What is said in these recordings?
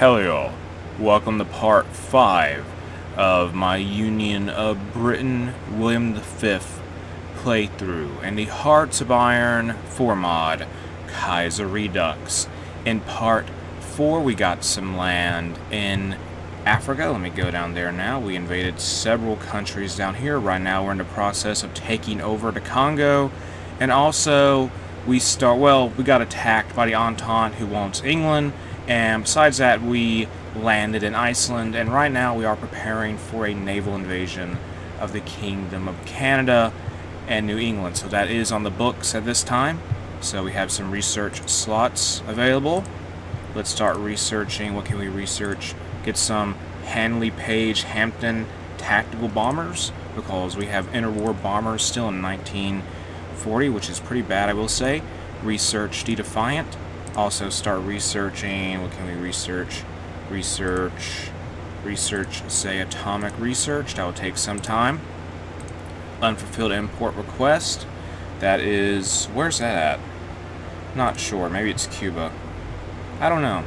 Hello y'all, welcome to part 5 of my Union of Britain William V playthrough in the Hearts of Iron 4 mod, Kaiserredux. In part 4 we got some land in Africa. Let me go down there now. We invaded several countries down here. Right now we're in the process of taking over the Congo, and also we got attacked by the Entente, who wants England. And besides that, we landed in Iceland, and right now we are preparing for a naval invasion of the Kingdom of Canada and New England. So that is on the books at this time. So we have some research slots available. Let's start researching. What can we research? Get some Handley Page Hampton tactical bombers, because we have interwar bombers still in 1940, which is pretty bad, I will say. Research the Defiant. Also start researching. What can we research? Research, say, atomic research. That will take some time. Unfulfilled import request. That is, where's that at? Not sure. Maybe it's Cuba. I don't know.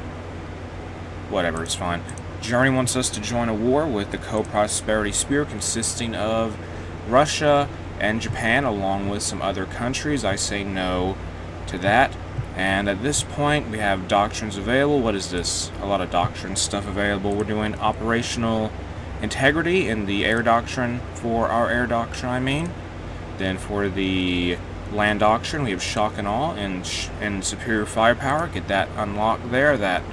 Whatever, it's fine. Germany wants us to join a war with the Co-Prosperity Sphere, consisting of Russia and Japan, along with some other countries. I say no to that. And at this point, we have doctrines available. What is this? A lot of doctrine stuff available. We're doing operational integrity in the air doctrine, for our air doctrine, I mean. Then for the land doctrine, we have shock and awe and superior firepower. Get that unlocked there, that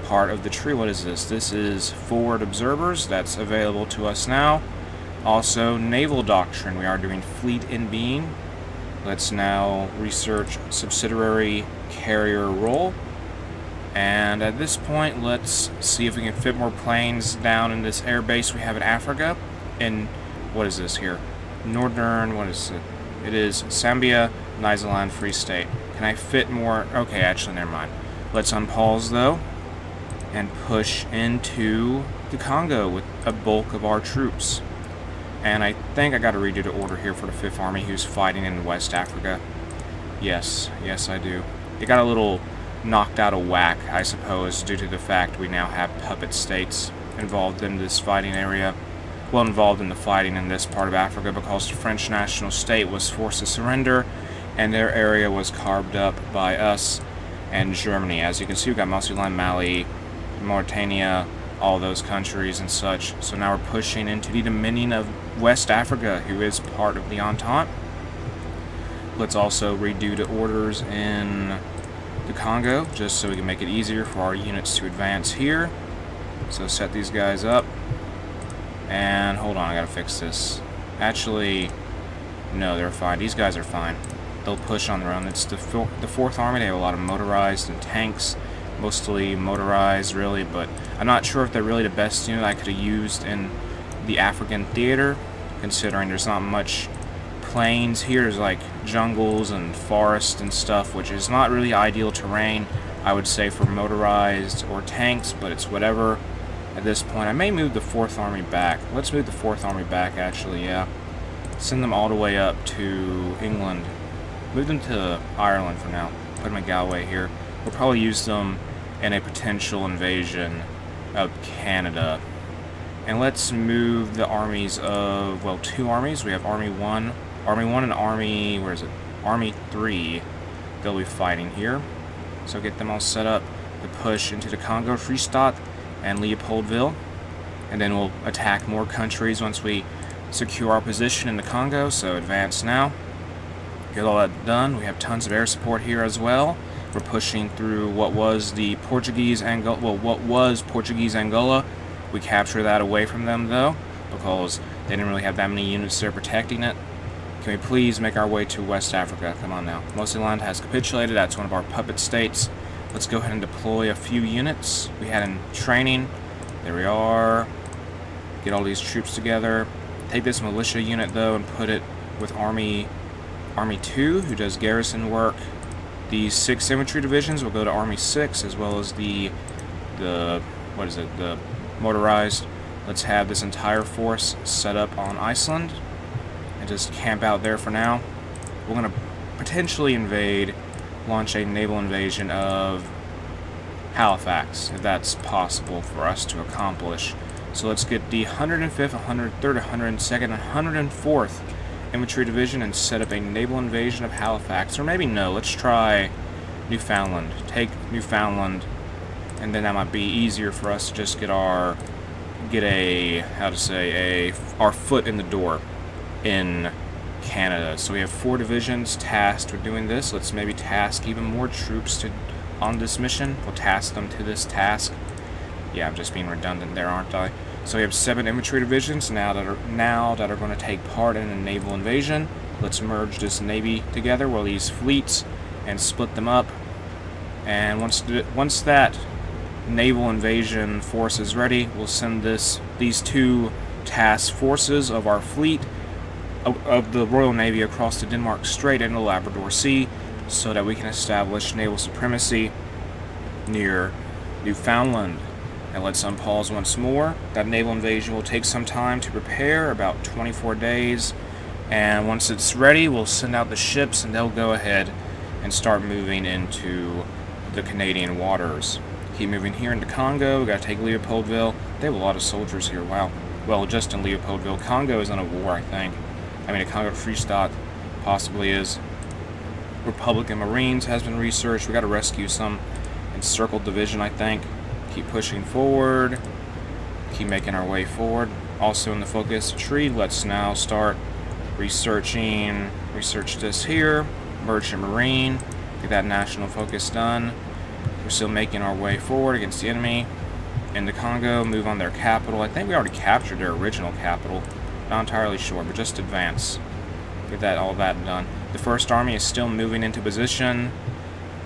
part of the tree. What is this? This is forward observers. That's available to us now. Also, naval doctrine. We are doing fleet in being. Let's now research subsidiary carrier role. And at this point, let's see if we can fit more planes down in this air base we have in Africa. In, what is this here? Northern, what is it? It is Zambia, Newfoundland, Free State. Can I fit more? Okay, actually, never mind. Let's unpause, though, and push into the Congo with a bulk of our troops. And I think I got to redo the order here for the 5th Army, who's fighting in West Africa. Yes, I do. It got a little knocked out of whack, I suppose, due to the fact we now have puppet states involved in this fighting area. Well, involved in the fighting in this part of Africa, because the French national state was forced to surrender, and their area was carved up by us and Germany. As you can see, we've got Mongoland, Mali, Mauritania, all those countries and such. So now we're pushing into the Dominion of West Africa, who is part of the Entente. Let's also redo the orders in the Congo, just so we can make it easier for our units to advance here. So set these guys up. And hold on, I gotta fix this. Actually, no, they're fine. These guys are fine. They'll push on their own. It's the 4th Army. They have a lot of motorized and tanks. Mostly motorized, really, but I'm not sure if they're really the best unit I could have used in the African theater, considering there's not much plains here. There's like jungles and forests and stuff, which is not really ideal terrain, I would say, for motorized or tanks, but it's whatever at this point. I may move the 4th Army back. Let's move the 4th Army back, actually, yeah. Send them all the way up to England. Move them to Ireland for now. Put them in Galway here. We'll probably use them in a potential invasion of Canada. And let's move the armies of, well, 2 armies. We have Army 1 and Army, where is it? Army 3. They'll be fighting here. So get them all set up to push into the Congo, Free State, and Leopoldville. And then we'll attack more countries once we secure our position in the Congo. So advance now. Get all that done. We have tons of air support here as well. We're pushing through what was the Portuguese Angola. Well, what was Portuguese Angola. We captured that away from them, though, because they didn't really have that many units there protecting it. Can we please make our way to West Africa? Come on now. Mongoland has capitulated. That's one of our puppet states. Let's go ahead and deploy a few units we had in training. There we are. Get all these troops together. Take this militia unit, though, and put it with Army 2, who does garrison work. The 6 infantry divisions will go to Army 6, as well as the motorized. Let's have this entire force set up on Iceland and just camp out there for now. We're going to potentially launch a naval invasion of Halifax, if that's possible for us to accomplish. So let's get the 105th, 103rd, 102nd, and 104th Infantry Division and set up a naval invasion of Halifax. Or maybe no, let's try Newfoundland. Take Newfoundland, and then that might be easier for us to just get our our foot in the door in Canada. So we have 4 divisions tasked with doing this. Let's maybe task even more troops on this mission. We'll task them to this task. Yeah, I'm just being redundant there, aren't I? So we have 7 infantry divisions now that are going to take part in a naval invasion. Let's merge this navy together, well, these fleets, and split them up. And once that naval invasion force is ready, we'll send these 2 task forces of our fleet of the Royal Navy across the Denmark Strait and the Labrador Sea, so that we can establish naval supremacy near Newfoundland. And let's unpause once more. That naval invasion will take some time to prepare, about 24 days. And once it's ready, we'll send out the ships and they'll go ahead and start moving into the Canadian waters. Keep moving here into Congo. We gotta take Leopoldville. They have a lot of soldiers here, wow. Well, just in Leopoldville. Congo is in a war, I think. I mean, a Congo Free State possibly is. Republican Marines has been researched. We gotta rescue some encircled division, I think. Keep pushing forward. Keep making our way forward. Also in the focus tree, let's now start research this here. Merchant Marine. Get that national focus done. We're still making our way forward against the enemy. In the Congo, move on their capital. I think we already captured their original capital. Not entirely sure, but just advance. Get all that done. The First Army is still moving into position,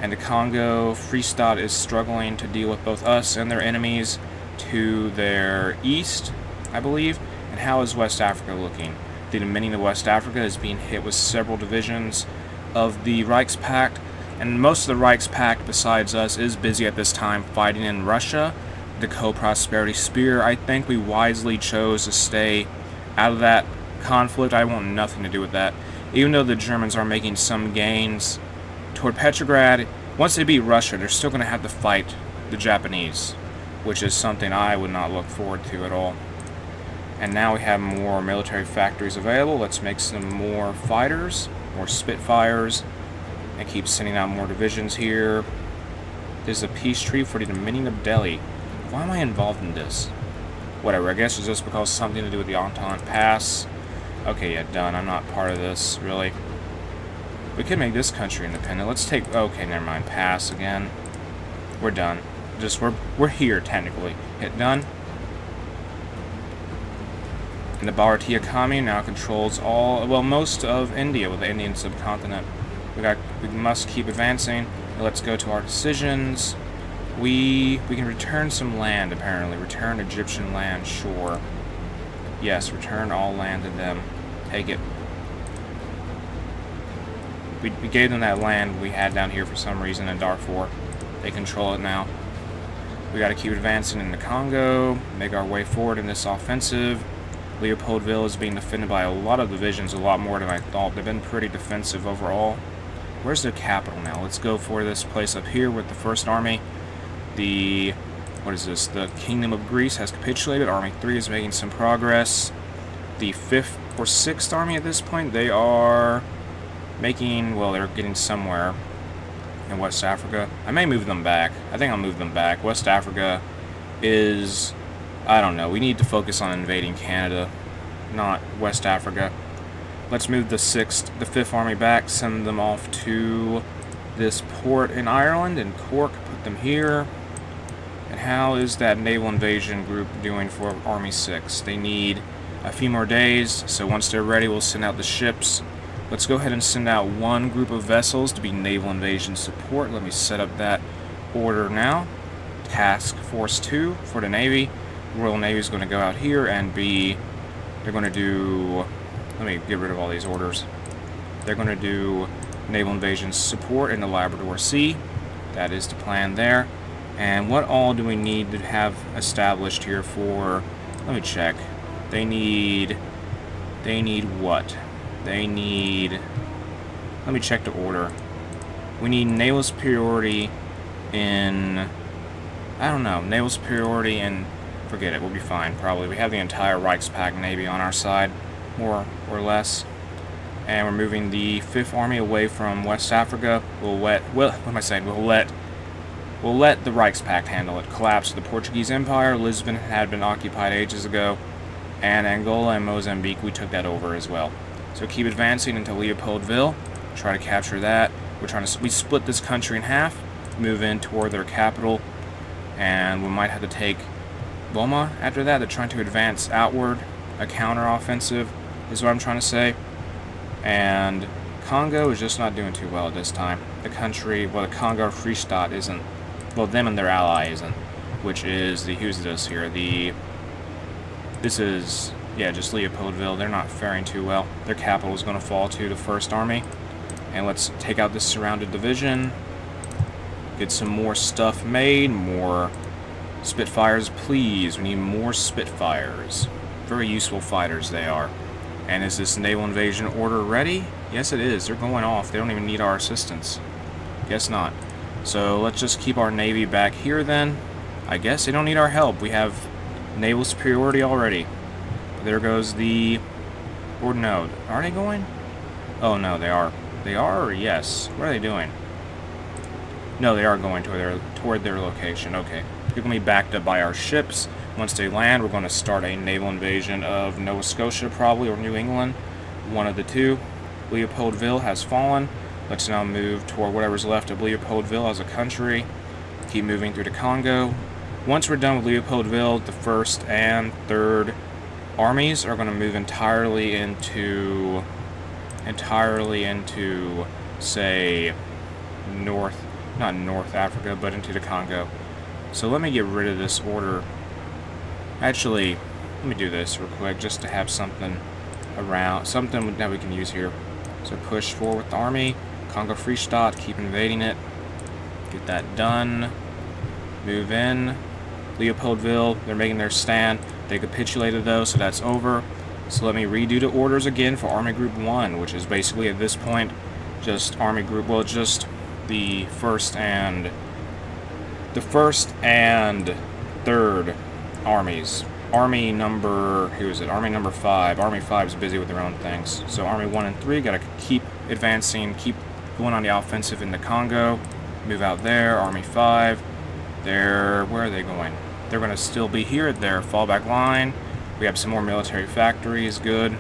and the Congo Free State is struggling to deal with both us and their enemies to their east, I believe. And how is West Africa looking? The Dominion of West Africa is being hit with several divisions of the Reichspakt, and most of the Reichspakt, besides us, is busy at this time fighting in Russia. The Co-Prosperity Spear, I think we wisely chose to stay out of that conflict. I want nothing to do with that. Even though the Germans are making some gains toward Petrograd, once they beat Russia, they're still going to have to fight the Japanese, which is something I would not look forward to at all. And now we have more military factories available. Let's make some more fighters, more Spitfires, and keep sending out more divisions here. There's a peace treaty for the Dominion of Delhi. Why am I involved in this? Whatever, I guess it's just because something to do with the Entente Pass. Okay, yeah, done. I'm not part of this, really. We could make this country independent. Let's take... Okay, never mind. Pass again. We're done. We're here, technically. Hit done. And the Bharatiya Commune now controls most of India, with the Indian subcontinent. We must keep advancing. Let's go to our decisions. We can return some land, apparently. Return Egyptian land, sure. Yes, return all land to them. Take it. We gave them that land we had down here for some reason in Darfur. They control it now. We gotta keep advancing in the Congo, make our way forward in this offensive. Leopoldville is being defended by a lot of divisions, a lot more than I thought. They've been pretty defensive overall. Where's their capital now? Let's go for this place up here with the First Army. What is this? The Kingdom of Greece has capitulated. Army 3 is making some progress. The 5th or 6th Army at this point, they are making, well, they're getting somewhere in West Africa. I may move them back. I think I'll move them back. West Africa is, I don't know, we need to focus on invading Canada, not West Africa. Let's move the 5th Army back, send them off to this port in Ireland, in Cork, put them here. And how is that naval invasion group doing for Army 6? They need a few more days, so once they're ready, we'll send out the ships. Let's go ahead and send out one group of vessels to be naval invasion support. Let me set up that order now. Task Force 2 for the Navy. The Royal Navy is going to go out here and they're going to do, let me get rid of all these orders. They're going to do naval invasion support in the Labrador Sea. That is the plan there. And what all do we need to have established here for, let me check. They need what? They need, let me check the order. We need naval superiority in I don't know. Naval superiority and forget it. We'll be fine, probably. We have the entire Reichspakt Navy on our side, more or less. And we're moving the 5th Army away from West Africa. What am I saying? We'll let the Reichspakt handle it. Collapse of the Portuguese Empire. Lisbon had been occupied ages ago. And Angola and Mozambique, we took that over as well. So keep advancing into Leopoldville. Try to capture that. We split this country in half. Move in toward their capital. And we might have to take Boma after that. They're trying to advance outward. A counter-offensive is what I'm trying to say. And Congo is just not doing too well at this time. The country, well, the Congo Free State isn't, well, them and their ally isn't, which is the, who's this here? This is, yeah, just Leopoldville. They're not faring too well. Their capital is going to fall to the 1st Army. And let's take out this surrounded division. Get some more stuff made. More Spitfires, please. We need more Spitfires. Very useful fighters they are. And is this naval invasion order ready? Yes, it is. They're going off. They don't even need our assistance. Guess not. So let's just keep our navy back here then. I guess they don't need our help. We have naval superiority already. There goes the... Or no. Are they going? Oh, no, they are. They are, or yes? What are they doing? No, they are going toward their location. Okay. They're going to be backed up by our ships. Once they land, we're going to start a naval invasion of Nova Scotia, probably, or New England. One of the two. Leopoldville has fallen. Let's now move toward whatever's left of Leopoldville as a country. Keep moving through the Congo. Once we're done with Leopoldville, the 1st and 3rd armies are going to move entirely into, say, not North Africa, but into the Congo. So let me get rid of this order. Actually, let me do this real quick, just to have something around, something that we can use here. So push forward with the army. Congo Free State, keep invading it. Get that done. Move in. Leopoldville, they're making their stand. They capitulated though, so that's over. So let me redo the orders again for Army Group 1, which is basically at this point just Army Group, well, just the 1st and 3rd armies. Army number, who is it? Army number 5. Army 5 is busy with their own things. So Army 1 and 3 gotta keep advancing, keep going on the offensive in the Congo. Move out there. Army 5. Where are they going? They're gonna still be here at their fallback line. We have some more military factories. Good.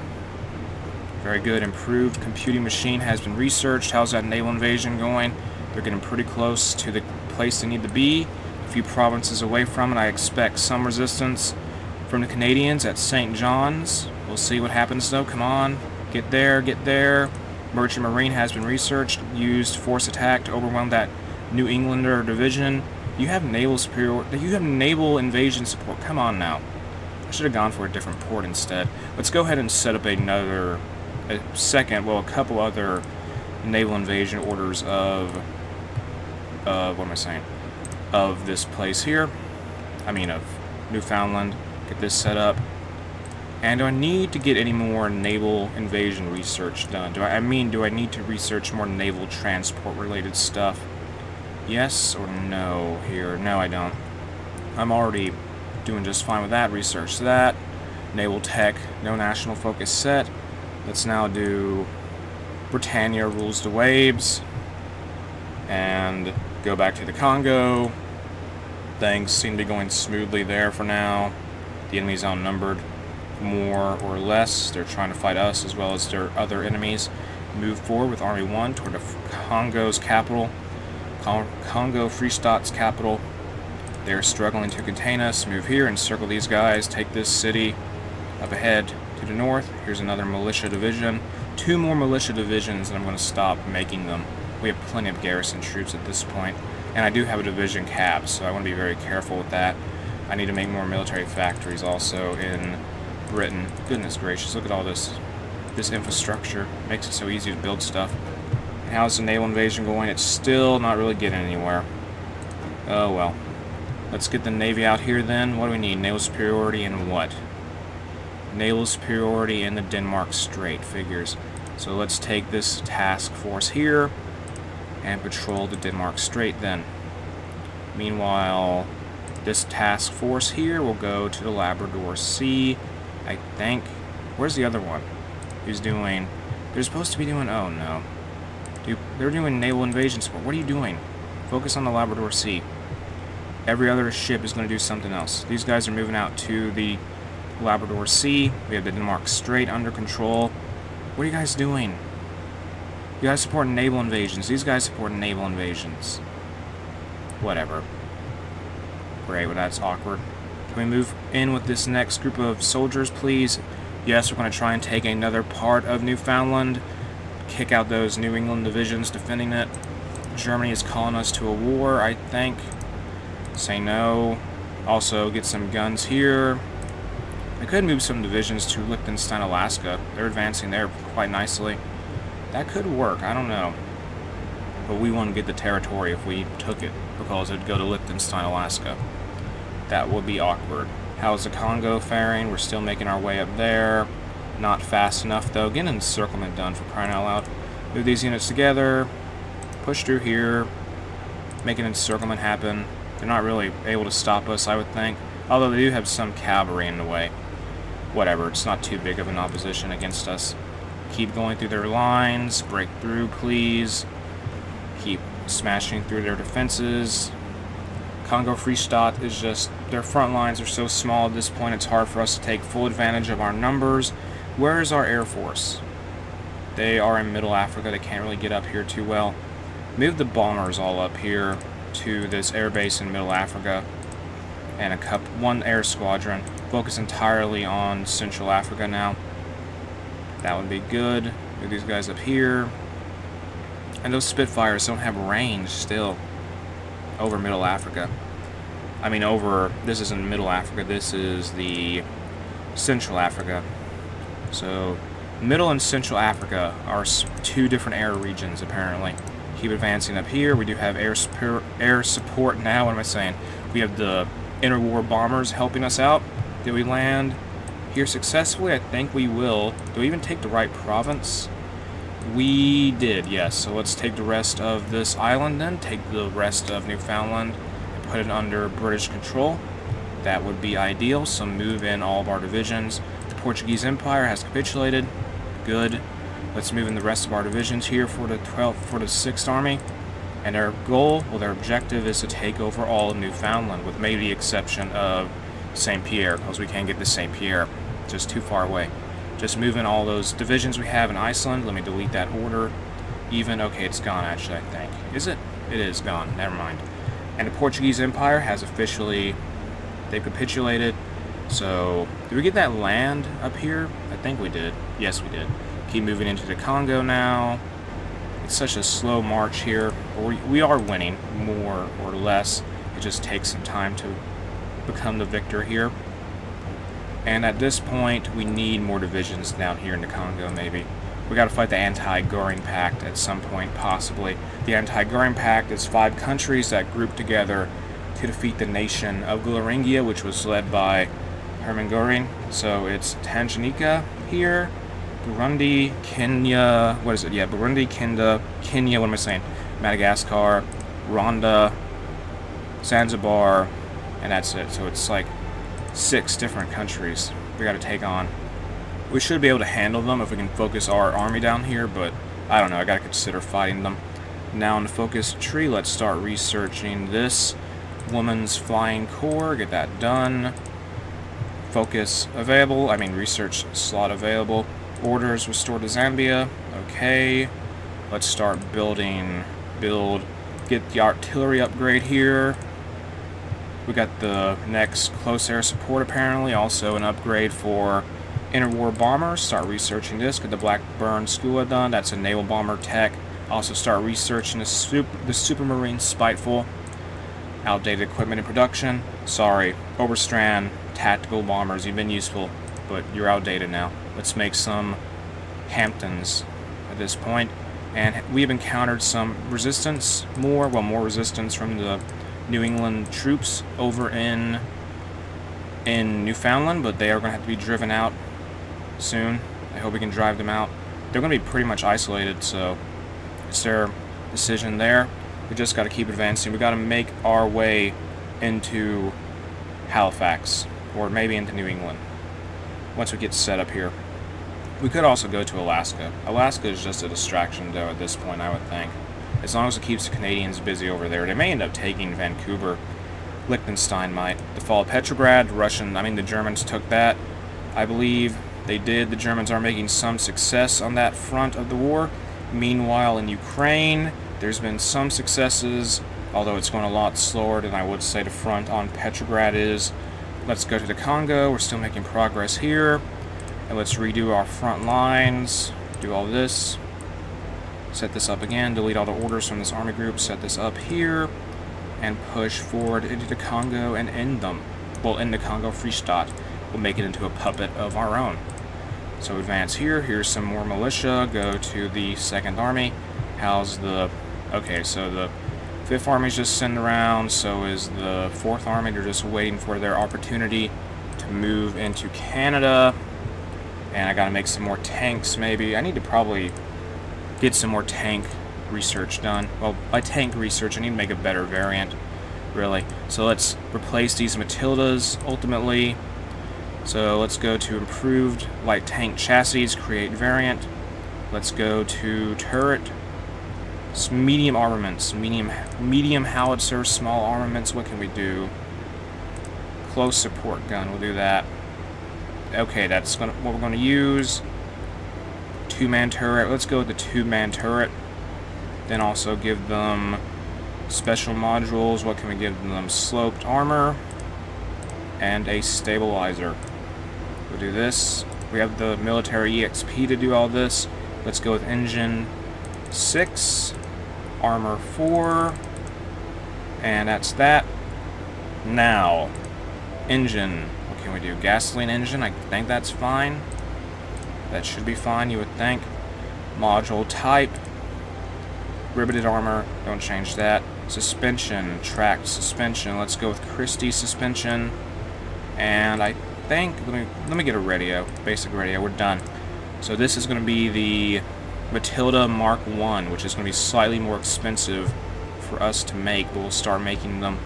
Very good. Improved computing machine has been researched. How's that naval invasion going? They're getting pretty close to the place they need to be. A few provinces away from it. I expect some resistance from the Canadians at St. John's. We'll see what happens though. Come on. Get there. Get there. Merchant Marine has been researched. Used force attack to overwhelm that New Englander division. You have naval you have naval invasion support. Come on now. I should have gone for a different port instead. Let's go ahead and set up a couple other naval invasion orders of what am I saying? Of this place here. I mean of Newfoundland. Get this set up. And do I need to get any more naval invasion research done? Do I need to research more naval transport related stuff? Yes or no here? No, I don't. I'm already doing just fine with that. Research that. Naval tech, no national focus set. Let's now do Britannia rules the waves. And go back to the Congo. Things seem to be going smoothly there for now. The enemy's outnumbered more or less. They're trying to fight us as well as their other enemies. Move forward with Army 1 toward the Congo's capital. Congo Free State's capital. They're struggling to contain us. Move here, encircle these guys. Take this city. Up ahead to the north. Here's another militia division. 2 more militia divisions, and I'm going to stop making them. We have plenty of garrison troops at this point. And I do have a division cap, so I want to be very careful with that. I need to make more military factories also in Britain. Goodness gracious, look at all this infrastructure. Makes it so easy to build stuff. And how's the naval invasion going? It's still not really getting anywhere. Oh well. Let's get the Navy out here then. What do we need? Naval superiority and what? Naval superiority in the Denmark Strait. Figures. So let's take this task force here and patrol the Denmark Strait then. Meanwhile, This task force here will go to the Labrador Sea, I think. Where's the other one? Who's doing... They're supposed to be doing... Oh, no. Dude, they're doing naval invasion support. What are you doing? Focus on the Labrador Sea. Every other ship is going to do something else. These guys are moving out to the Labrador Sea. We have the Denmark Strait under control. What are you guys doing? You guys support naval invasions. These guys support naval invasions. Whatever. Great, well that's awkward. Can we move in with this next group of soldiers, please? Yes, we're going to try and take another part of Newfoundland. Kick out those New England divisions defending it. Germany is calling us to a war, I think. Say no. Also, get some guns here. I could move some divisions to Liechtenstein, Alaska. They're advancing there quite nicely. That could work, I don't know. But we wouldn't get the territory if we took it, because it would go to Liechtenstein, Alaska. That would be awkward. How's the Congo faring? We're still making our way up there. Not fast enough, though. Get an encirclement done, for crying out loud. Move these units together. Push through here. Make an encirclement happen. They're not really able to stop us, I would think. Although they do have some cavalry in the way. Whatever, it's not too big of an opposition against us. Keep going through their lines. Break through, please. Keep smashing through their defenses. Congo Free State is just... Their front lines are so small at this point, it's hard for us to take full advantage of our numbers. Where is our Air Force? They are in Middle Africa. They can't really get up here too well. Move the bombers all up here to this air base in Middle Africa. And one air squadron. Focus entirely on Central Africa now. That would be good. Move these guys up here. And those Spitfires don't have range still over Middle Africa. I mean over, this isn't Middle Africa, this is the Central Africa. So Middle and Central Africa are two different air regions apparently. Keep advancing up here. We do have air support now. What am I saying? We have the interwar bombers helping us out. Did we land here successfully? I think we will. Do we even take the right province? We did, yes. So let's take the rest of this island then. Take the rest of Newfoundland and put it under British control. That would be ideal. So move in all of our divisions. The Portuguese Empire has capitulated. Good. Let's move in the rest of our divisions here for the 6th Army. And their goal, well, their objective is to take over all of Newfoundland, with maybe the exception of St. Pierre, because we can't get to St. Pierre. Just too far away. Just move in all those divisions we have in Iceland. Let me delete that order. Even, okay, it's gone actually, I think. Is it? It is gone. Never mind. And the Portuguese Empire has officially, they've capitulated. So, did we get that land up here? I think we did. Yes, we did. Keep moving into the Congo now. It's such a slow march here. We are winning, more or less. It just takes some time to become the victor here. And at this point, we need more divisions down here in the Congo, maybe. We gotta fight the Anti-Goring Pact at some point, possibly. The Anti-Goring Pact is 5 countries that group together to defeat the nation of Gularingia, which was led by Hermann Goring. So it's Tanganyika here, Burundi, Kenya, what is it? Yeah, Burundi, Kenya, what am I saying? Madagascar, Rwanda, Zanzibar, and that's it. So it's like 6 different countries we got to take on. We should be able to handle them if we can focus our army down here, but I don't know, I got to consider fighting them. Now in the focus tree, let's start researching this woman's flying corps, get that done. Focus available, I mean research slot available. Orders restored to Zambia. Okay, let's start build, get the artillery upgrade here. We got the next close air support apparently, also an upgrade for interwar bombers. Start researching this, get the Blackburn Skua done, that's a naval bomber tech. Also start researching the Supermarine Spiteful. Outdated equipment in production. Sorry, Oberstrand tactical bombers, you've been useful, but you're outdated now. Let's make some Hamptons at this point. And we've encountered some resistance, more resistance from the New England troops over in Newfoundland, but they are going to have to be driven out soon. I hope we can drive them out. They're going to be pretty much isolated, so it's their decision there. We just got to keep advancing. We got to make our way into Halifax, or maybe into New England, once we get set up here. We could also go to Alaska. Alaska is just a distraction, though, at this point, I would think. As long as it keeps the Canadians busy over there. They may end up taking Vancouver. Liechtenstein might. The fall of Petrograd, the Germans took that. I believe they did. The Germans are making some success on that front of the war. Meanwhile, in Ukraine, there's been some successes, although it's going a lot slower than I would say the front on Petrograd is. Let's go to the Congo. We're still making progress here. And let's redo our front lines. Do all this. Set this up again. Delete all the orders from this army group. Set this up here. And push forward into the Congo and end them. Well, end the Congo Free State. We'll make it into a puppet of our own. So advance here. Here's some more militia. Go to the 2nd Army. How's the... Okay, so the 5th Army's just sitting around. So is the 4th Army. They're just waiting for their opportunity to move into Canada. And I gotta make some more tanks, maybe. I need to probably get some more tank research done. Well, by tank research, I need to make a better variant, really. So let's replace these Matildas, ultimately. So let's go to improved light tank chassis, create variant. Let's go to turret. Medium armaments, medium howitzer, small armaments. What can we do? Close support gun, we'll do that. Okay, that's what we're going to use. 2-man turret. Let's go with the 2-man turret. Then also give them special modules. What can we give them? Sloped armor and a stabilizer. We'll do this. We have the military EXP to do all this. Let's go with engine 6, armor 4, and that's that. Now, engine. What can we do? Gasoline engine. I think that's fine. That should be fine, you would think. Module type. Riveted armor. Don't change that. Suspension. Tracked suspension. Let's go with Christie suspension. And I think... Let me get a radio. Basic radio. We're done. So this is going to be the Matilda Mark I, which is going to be slightly more expensive for us to make, but we'll start making them.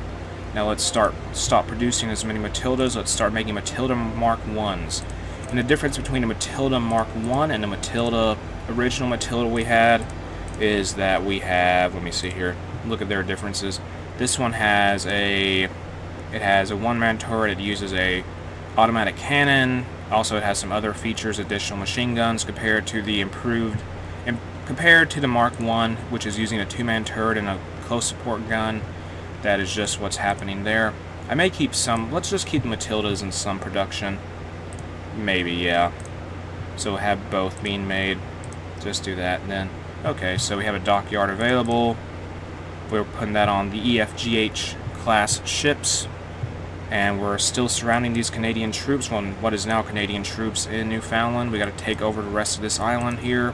Now let's stop producing as many Matildas. Let's start making Matilda Mark Is. And the difference between a Matilda Mark I and the original Matilda we had is that we have, let me see here, look at their differences. This one has it has a 1-man turret. It uses a automatic cannon. Also, it has some other features, additional machine guns compared to the compared to the Mark I, which is using a 2-man turret and a close support gun. That is just what's happening there. I may keep some. Let's just keep the Matildas in some production. Maybe, yeah. So we'll have both being made. Just do that then. Okay, so we have a dockyard available. We're putting that on the EFGH class ships. And we're still surrounding these Canadian troops, what is now Canadian troops in Newfoundland. We got to take over the rest of this island here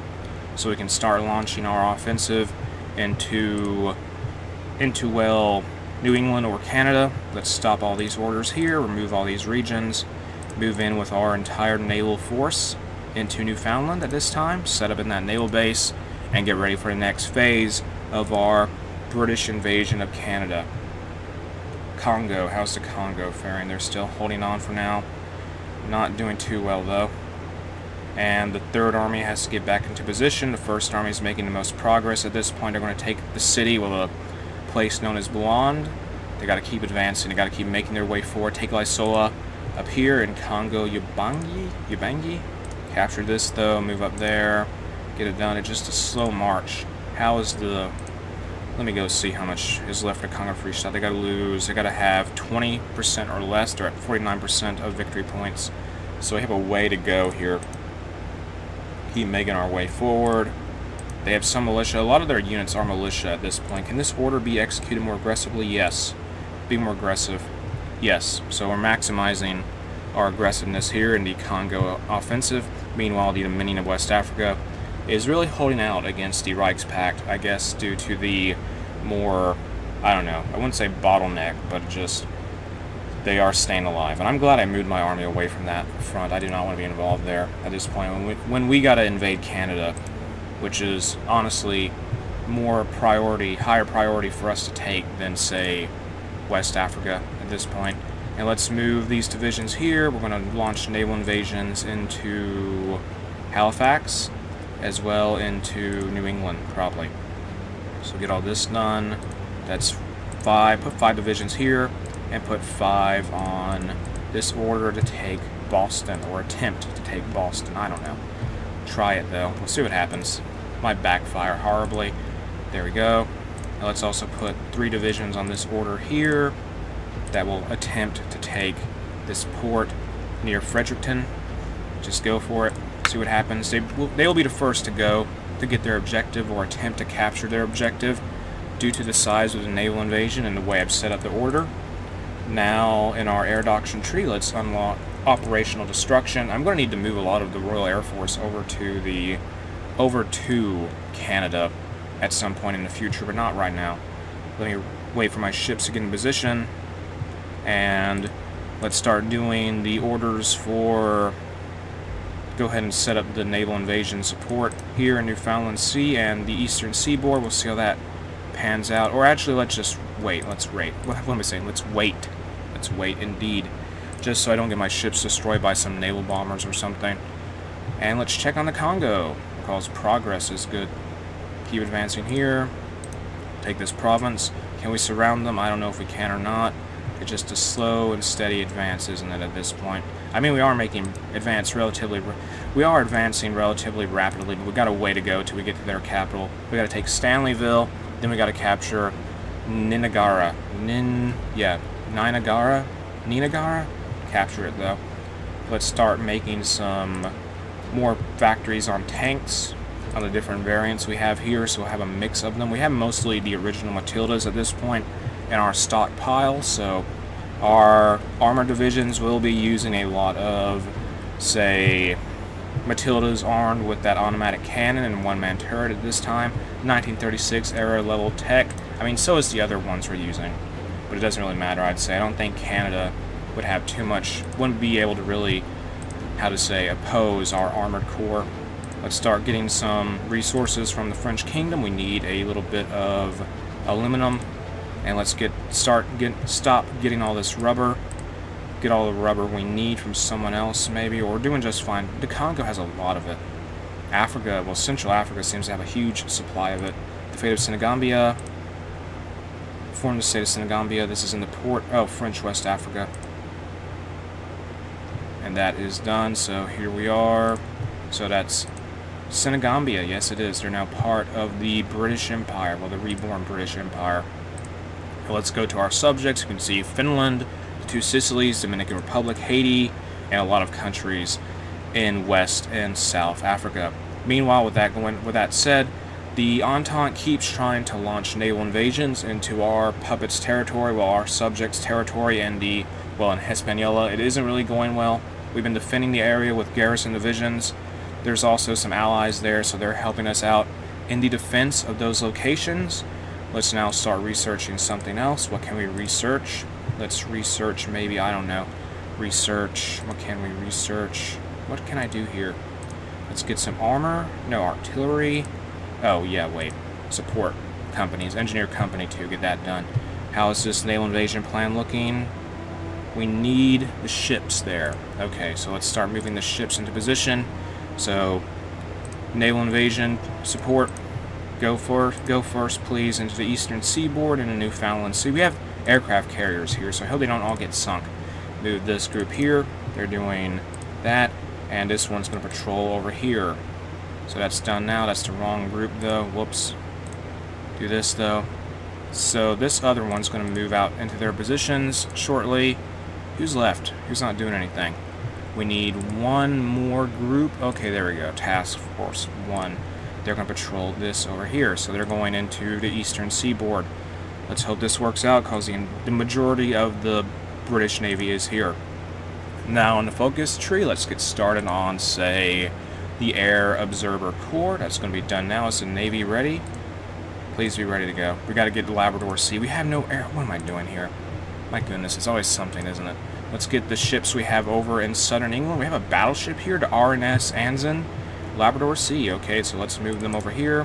so we can start launching our offensive into well, New England or Canada. Let's stop all these orders here, remove all these regions, move in with our entire naval force into Newfoundland at this time, set up in that naval base, and get ready for the next phase of our British invasion of Canada. Congo, how's the Congo faring? They're still holding on for now. Not doing too well, though. And the 3rd Army has to get back into position. The 1st Army is making the most progress at this point. They're going to take the city with a place known as Blonde. They got to keep advancing. They got to keep making their way forward. Take Lysola up here in Congo Ubangi. Capture this, though. Move up there. Get it done. It's just a slow march. How is the... Let me go see how much is left for Congo Free State. They got to lose. They got to have 20% or less. They're at 49% of victory points. So we have a way to go here. Keep making our way forward. They have some militia. A lot of their units are militia at this point. Can this order be executed more aggressively? Yes. Be more aggressive. Yes. So we're maximizing our aggressiveness here in the Congo offensive. Meanwhile, the Dominion of West Africa is really holding out against the Reichspakt, I guess, due to the more, I don't know, I wouldn't say bottleneck, but just they are staying alive. And I'm glad I moved my army away from that front. I do not want to be involved there at this point. When we got to invade Canada, which is honestly more priority, higher priority for us to take than, say, West Africa at this point. And let's move these divisions here. We're going to launch naval invasions into Halifax, as well into New England, probably. So get all this done. That's 5. Put 5 divisions here, and put 5 on this order to take Boston, or attempt to take Boston. I don't know. Try it, though. We'll see what happens. Might backfire horribly. There we go. Now let's also put 3 divisions on this order here that will attempt to take this port near Fredericton. Just go for it. See what happens. They will be the first to go to get their objective or attempt to capture their objective due to the size of the naval invasion and the way I've set up the order. Now, in our air doctrine tree, let's unlock operational destruction. I'm going to need to move a lot of the Royal Air Force over to Canada at some point in the future, but not right now. Let me wait for my ships to get in position, and let's start doing the orders for... Go ahead and set up the naval invasion support here in Newfoundland Sea and the eastern seaboard. We'll see how that pans out. Or actually, let's just wait. Let's wait. What am I saying? Let's wait. Let's wait, indeed. Just so I don't get my ships destroyed by some naval bombers or something. And let's check on the Congo, because progress is good. Keep advancing here. Take this province. Can we surround them? I don't know if we can or not. It's just a slow and steady advance, isn't it, at this point? I mean, we are advancing relatively rapidly, but we got a way to go till we get to their capital. We got to take Stanleyville, then we got to capture Ninagara. Ninagara? Capture it, though. Let's start making some more factories on tanks, on the different variants we have here, so we'll have a mix of them. We have mostly the original Matildas at this point in our stockpile, so our armor divisions will be using a lot of, say, Matildas armed with that automatic cannon and one-man turret at this time. 1936 era level tech. I mean, so is the other ones we're using, but it doesn't really matter, I'd say. I don't think Canada would have too much, wouldn't be able to really, oppose our armored corps. Let's start getting some resources from the French Kingdom. We need a little bit of aluminum. And let's stop getting all this rubber. Get all the rubber we need from someone else, maybe, or we're doing just fine. The Congo has a lot of it. Africa, well, Central Africa seems to have a huge supply of it. The fate of Senegambia. Form the state of Senegambia. This is in the port. Oh, French West Africa. And that is done, so here we are. So that's Senegambia. Yes, it is. They're now part of the British Empire, well, the reborn British Empire. Let's go to our subjects. You can see Finland, the 2 Sicilies, Dominican Republic, Haiti, and a lot of countries in West and South Africa. Meanwhile, with that said, the Entente keeps trying to launch naval invasions into our puppets' territory, well, our subjects' territory, and in Hispaniola. It isn't really going well. We've been defending the area with garrison divisions. There's also some allies there, so they're helping us out in the defense of those locations. Let's now start researching something else. What can we research? Let's research maybe, I don't know. Research. What can we research? What can I do here? Let's get some armor. No, artillery. Oh, yeah, wait. Support companies. Engineer company, too. Get that done. How is this naval invasion plan looking? We need the ships there. Okay, so let's start moving the ships into position. So, naval invasion support. Go first, please, into the eastern seaboard and the Newfoundland Sea. We have aircraft carriers here, so I hope they don't all get sunk. Move this group here. They're doing that, and this one's going to patrol over here. So that's done now. That's the wrong group, though. Whoops. Do this, though. So this other one's going to move out into their positions shortly. Who's left? Who's not doing anything? We need one more group. Okay, there we go. Task Force 1. They're going to patrol this over here, so they're going into the eastern seaboard. Let's hope this works out, because the majority of the British Navy is here. Now, on the focus tree, let's get started on, say, the Air Observer Corps. That's going to be done now. Is the Navy ready? Please be ready to go. We got to get to Labrador Sea. We have no air. What am I doing here? My goodness, it's always something, isn't it? Let's get the ships we have over in southern England. We have a battleship here, the RNS Anzen. Labrador Sea. Okay, so let's move them over here.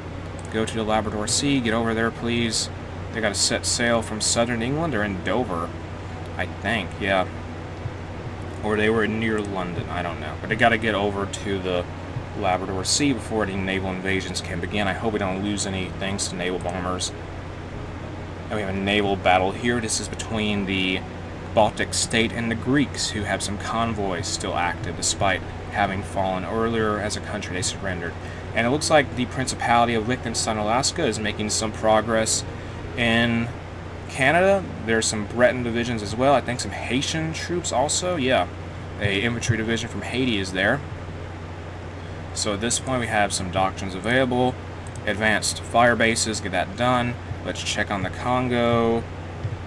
Go to the Labrador Sea. Get over there, please. They got to set sail from southern England or in Dover, I think. Yeah. Or they were near London, I don't know. But they gotta get over to the Labrador Sea before any naval invasions can begin. I hope we don't lose any thanks to naval bombers. And we have a naval battle here. This is between the Baltic state and the Greeks, who have some convoys still active despite having fallen earlier as a country. They surrendered. And it looks like the Principality of Liechtenstein, Alaska is making some progress in Canada. There's some Breton divisions as well. I think some Haitian troops also. Yeah, a infantry division from Haiti is there. So at this point we have some doctrines available. Advanced fire bases, get that done. Let's check on the Congo.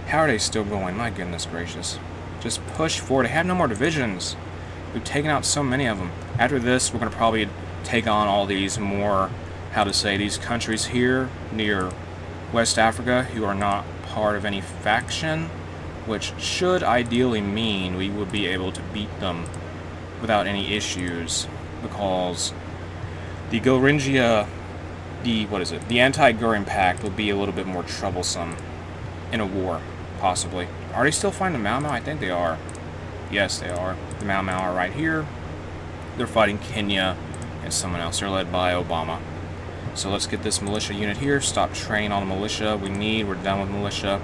How are they still going? My goodness gracious. Just push forward. They have no more divisions. We've taken out so many of them. After this, we're going to probably take on all these more, these countries here near West Africa who are not part of any faction, which should ideally mean we would be able to beat them without any issues, because the Goringia, the anti-Goring Pact will be a little bit more troublesome in a war, possibly. Are they still fighting the Mau Mau? I think they are. Yes, they are. The Mau Mau are right here. They're fighting Kenya and someone else. They're led by Obama. So let's get this militia unit here. Stop training all the militia we're done with militia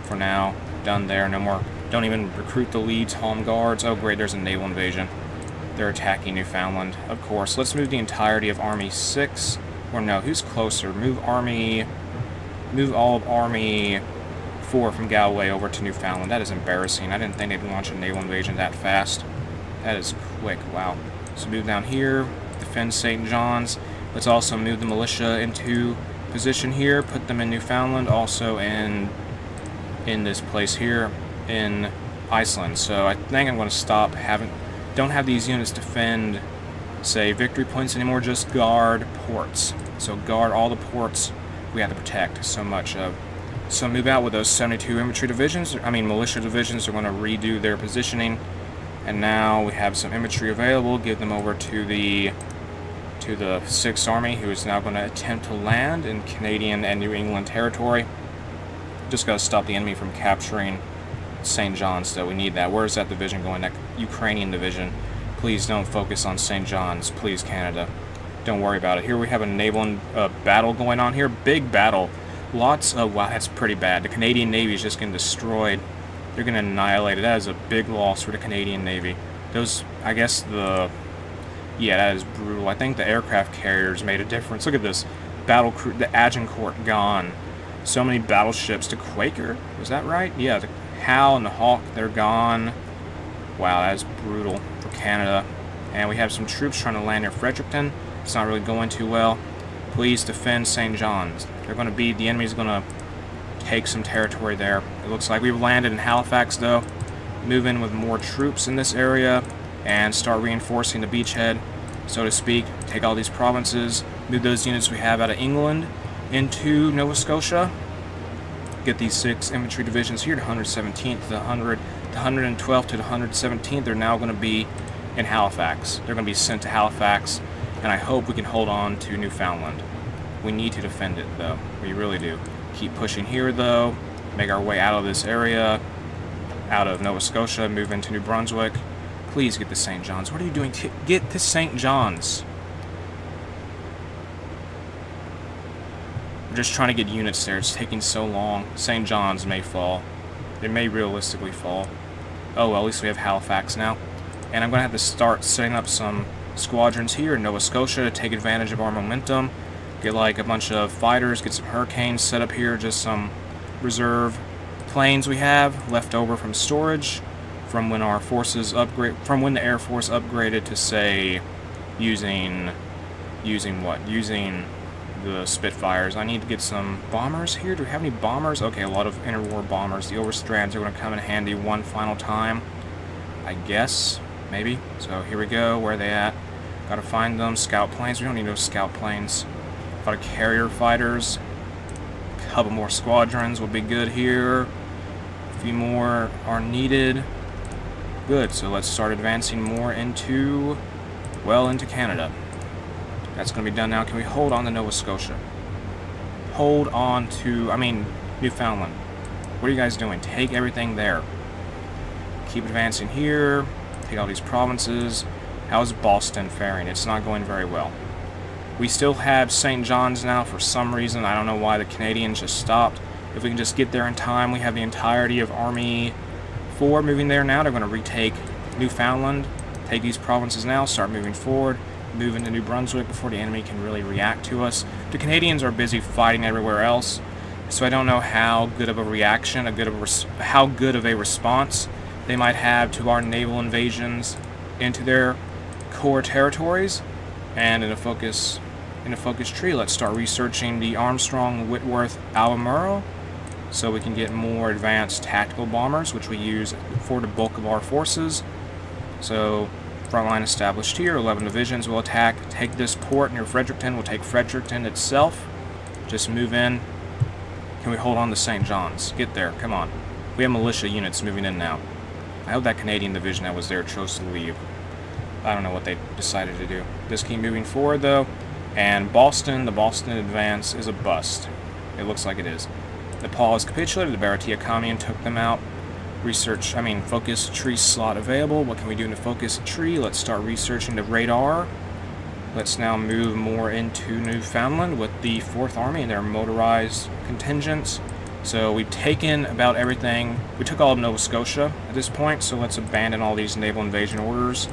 for now. Done there. No more. Don't even recruit the leads, home guards. Oh great, there's a naval invasion. They're attacking Newfoundland. Of course. Let's move the entirety of Army 6. Or no, who's closer? Move all of Army 4 from Galway over to Newfoundland. That is embarrassing. I didn't think they'd launch a naval invasion that fast. That is quick. Wow. So move down here. Defend St. John's. Let's also move the militia into position here. Put them in Newfoundland. Also in this place here in Iceland. So I think I'm going to stop don't have these units defend, say, victory points anymore. Just guard ports. So guard all the ports we have to protect so much of. So move out with those 72 infantry divisions. Militia divisions are going to redo their positioning. And now we have some infantry available. Give them over to the 6th Army, who is now going to attempt to land in Canadian and New England territory. Just got to stop the enemy from capturing St. John's, though. We need that. Where is that division going? That Ukrainian division. Please don't focus on St. John's. Please, Canada. Don't worry about it. Here we have a naval battle going on here. Big battle. Lots of... Wow, that's pretty bad. The Canadian Navy is just getting destroyed. They're going to annihilate it. That is a big loss for the Canadian Navy. Those... I guess the... Yeah, that is brutal. I think the aircraft carriers made a difference. Look at this. Battle crew... The Agincourt gone. So many battleships. The Quaker. Was that right? Yeah, the Hal and the Hawk, they're gone. Wow, that is brutal for Canada. And we have some troops trying to land near Fredericton. It's not really going too well. Please defend St. John's. They're going to be... The enemy's going to take some territory there. It looks like we've landed in Halifax, though. Move in with more troops in this area and start reinforcing the beachhead, so to speak. Take all these provinces. Move those units we have out of England into Nova Scotia. Get these 6 infantry divisions here, the 117th, the 112th to the 117th. They're now going to be in Halifax. They're going to be sent to Halifax, and I hope we can hold on to Newfoundland. We need to defend it, though. We really do. Keep pushing here, though. Make our way out of this area, out of Nova Scotia, move into New Brunswick. Please get to St. John's. What are you doing? Get to St. John's. We're just trying to get units there. It's taking so long. St. John's may fall. They may realistically fall. Oh, well, at least we have Halifax now. And I'm going to have to start setting up some squadrons here in Nova Scotia to take advantage of our momentum. Get like a bunch of fighters, get some Hurricanes set up here, just some reserve planes we have left over from storage from when our forces from when the Air Force upgraded to, say, using what? Using the Spitfires. I need to get some bombers here. Do we have any bombers? Okay, a lot of interwar bombers. The Overstrands are going to come in handy one final time, I guess. Maybe. So here we go. Where are they at? Gotta find them. Scout planes. We don't need no scout planes. A lot of carrier fighters. A couple more squadrons will be good here. A few more are needed. Good. So let's start advancing more into Canada. That's going to be done now. Can we hold on to Nova Scotia? Hold on to, Newfoundland. What are you guys doing? Take everything there. Keep advancing here. take all these provinces. How's Boston faring? It's not going very well. We still have St. John's now for some reason. I don't know why the Canadians just stopped. If we can just get there in time, we have the entirety of Army 4 moving there now. They're going to retake Newfoundland, take these provinces now, start moving forward, move into New Brunswick before the enemy can really react to us. The Canadians are busy fighting everywhere else, so I don't know how good of a reaction, how good of a response they might have to our naval invasions into their core territories. And in a focus tree, let's start researching the Armstrong, Whitworth, Albemarle, so we can get more advanced tactical bombers, which we use for the bulk of our forces. So, front line established here. 11 divisions will attack, take this port near Fredericton. We'll take Fredericton itself. Just move in. Can we hold on to St. John's? Get there, come on. We have militia units moving in now. I hope that Canadian division that was there chose to leave. I don't know what they decided to do. Just keep moving forward, though. And Boston, the Boston advance is a bust. It looks like it is. Nepal has capitulated. The Bharatiya Commune took them out. Focus tree slot available. What can we do in the focus tree? Let's start researching the radar. Let's now move more into Newfoundland with the 4th Army and their motorized contingents. So we've taken about everything. We took all of Nova Scotia at this point, so let's abandon all these naval invasion orders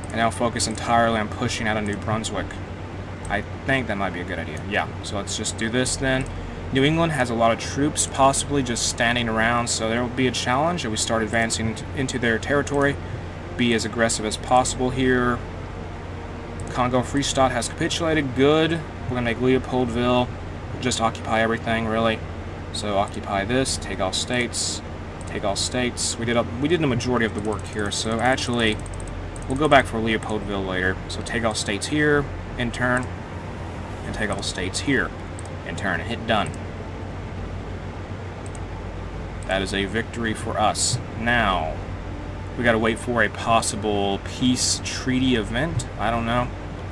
and now focus entirely on pushing out of New Brunswick. I think that might be a good idea. Yeah, so let's just do this then. New England has a lot of troops possibly just standing around, so there will be a challenge if we start advancing into their territory. Be as aggressive as possible here. Congo Free State has capitulated. Good. We're going to make Leopoldville just occupy everything, really. So occupy this, take all states, take all states. We did the majority of the work here, so actually we'll go back for Leopoldville later. So take all states here, in turn, and take all states here, in turn, and hit done. That is a victory for us. Now, we gotta wait for a possible peace treaty event. I don't know.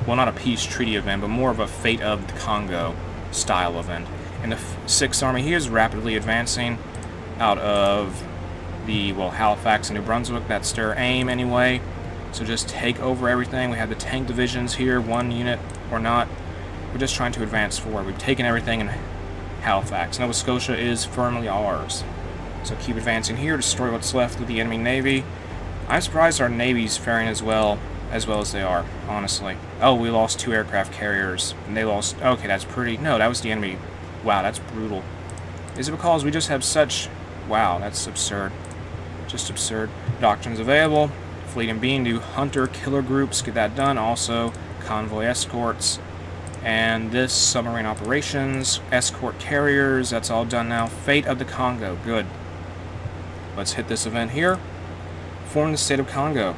Well, not a peace treaty event, but more of a Fate of the Congo style event. And the 6th Army here is rapidly advancing out of the, well, Halifax and New Brunswick. That's their aim anyway. So just take over everything. We have the tank divisions here, 1 unit or not. We're just trying to advance forward. We've taken everything in Halifax. Nova Scotia is firmly ours. So keep advancing here, destroy what's left of the enemy navy. I'm surprised our navy's faring as well as they are, honestly. Oh, we lost 2 aircraft carriers, and they lost... Okay, that's pretty... No, that was the enemy. Wow, that's brutal. Is it because we just have such... Wow, that's absurd. Just absurd. Doctrines available. Fleet and Bean do hunter-killer groups. Get that done. Also, convoy escorts. And this, submarine operations, escort carriers. That's all done now. Fate of the Congo. Good. Let's hit this event here. Form the state of Congo.